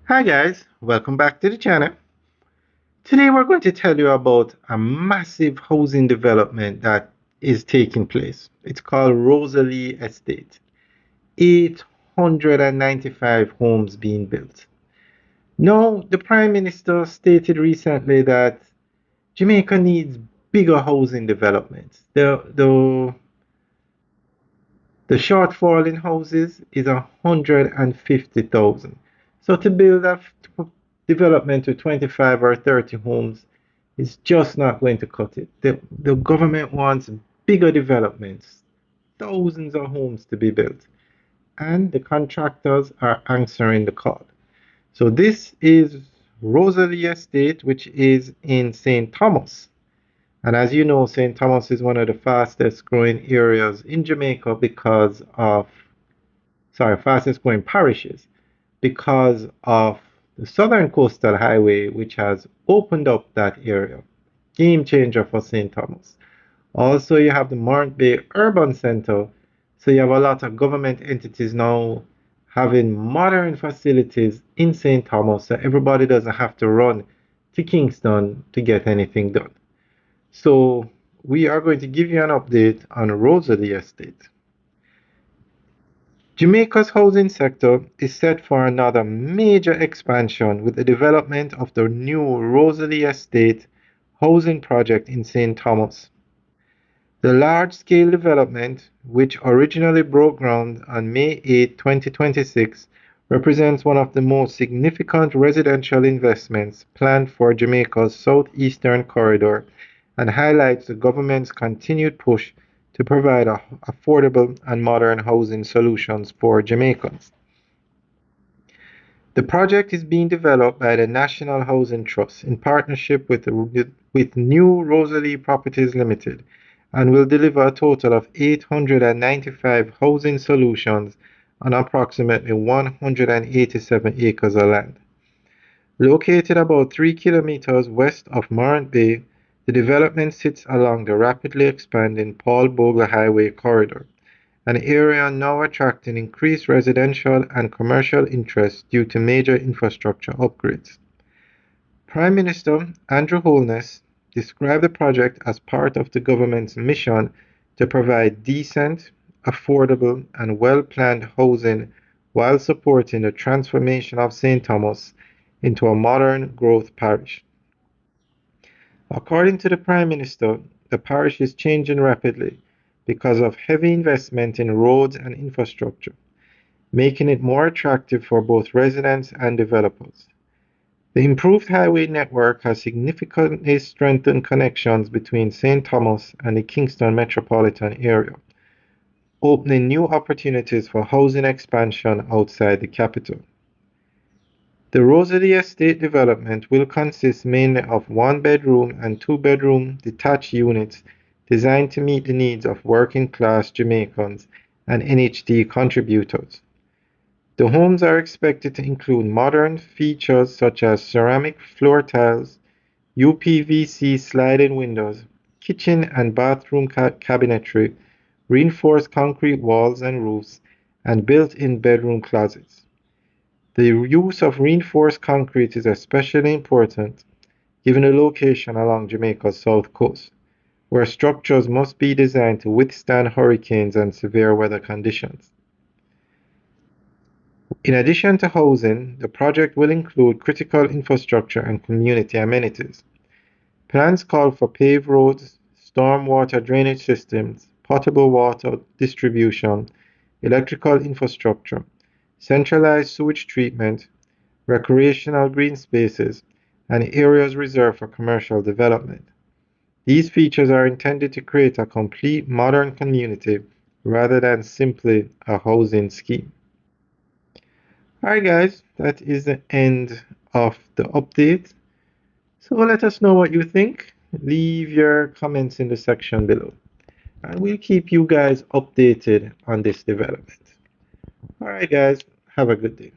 Hi guys, welcome back to the channel. Today we're going to tell you about a massive housing development that is taking place. It's called Rozelle Estate. 895 homes being built. Now, the Prime Minister stated recently that Jamaica needs bigger housing developments. The shortfall in houses is 150,000. So to build a development to 25 or 30 homes is just not going to cut it. The government wants bigger developments, thousands of homes to be built, and the contractors are answering the call. So this is Rosalie Estate, which is in St. Thomas. And as you know, St. Thomas is one of the fastest growing areas in Jamaica fastest growing parishes because of the Southern Coastal Highway, which has opened up that area. Game changer for St. Thomas. Also, you have the Morant Bay Urban Center. So you have a lot of government entities now having modern facilities in St. Thomas, so everybody doesn't have to run to Kingston to get anything done. So we are going to give you an update on Rosalie Estate. Jamaica's housing sector is set for another major expansion with the development of the new Rosalie Estate housing project in St. Thomas. The large-scale development, which originally broke ground on May 8, 2026, represents one of the most significant residential investments planned for Jamaica's southeastern corridor and highlights the government's continued push to provide affordable and modern housing solutions for Jamaicans. The project is being developed by the National Housing Trust in partnership with New Rosalie Properties Limited and will deliver a total of 895 housing solutions on approximately 187 acres of land. Located about 3 kilometers west of Morant Bay, the development sits along the rapidly expanding Paul Bogle Highway corridor, an area now attracting increased residential and commercial interest due to major infrastructure upgrades. Prime Minister Andrew Holness described the project as part of the government's mission to provide decent, affordable, and well-planned housing while supporting the transformation of St. Thomas into a modern growth parish. According to the Prime Minister, the parish is changing rapidly because of heavy investment in roads and infrastructure, making it more attractive for both residents and developers. The improved highway network has significantly strengthened connections between St. Thomas and the Kingston metropolitan area, opening new opportunities for housing expansion outside the capital. The Rosalie Estate development will consist mainly of one-bedroom and two-bedroom detached units designed to meet the needs of working-class Jamaicans and NHD contributors. The homes are expected to include modern features such as ceramic floor tiles, UPVC sliding windows, kitchen and bathroom cabinetry, reinforced concrete walls and roofs, and built-in bedroom closets. The use of reinforced concrete is especially important given the location along Jamaica's south coast, where structures must be designed to withstand hurricanes and severe weather conditions. In addition to housing, the project will include critical infrastructure and community amenities. Plans call for paved roads, stormwater drainage systems, potable water distribution, electrical infrastructure, centralized sewage treatment, recreational green spaces, and areas reserved for commercial development. These features are intended to create a complete modern community rather than simply a housing scheme. Alright guys, that is the end of the update. So let us know what you think. Leave your comments in the section below. And we'll keep you guys updated on this development. Alright guys, have a good day.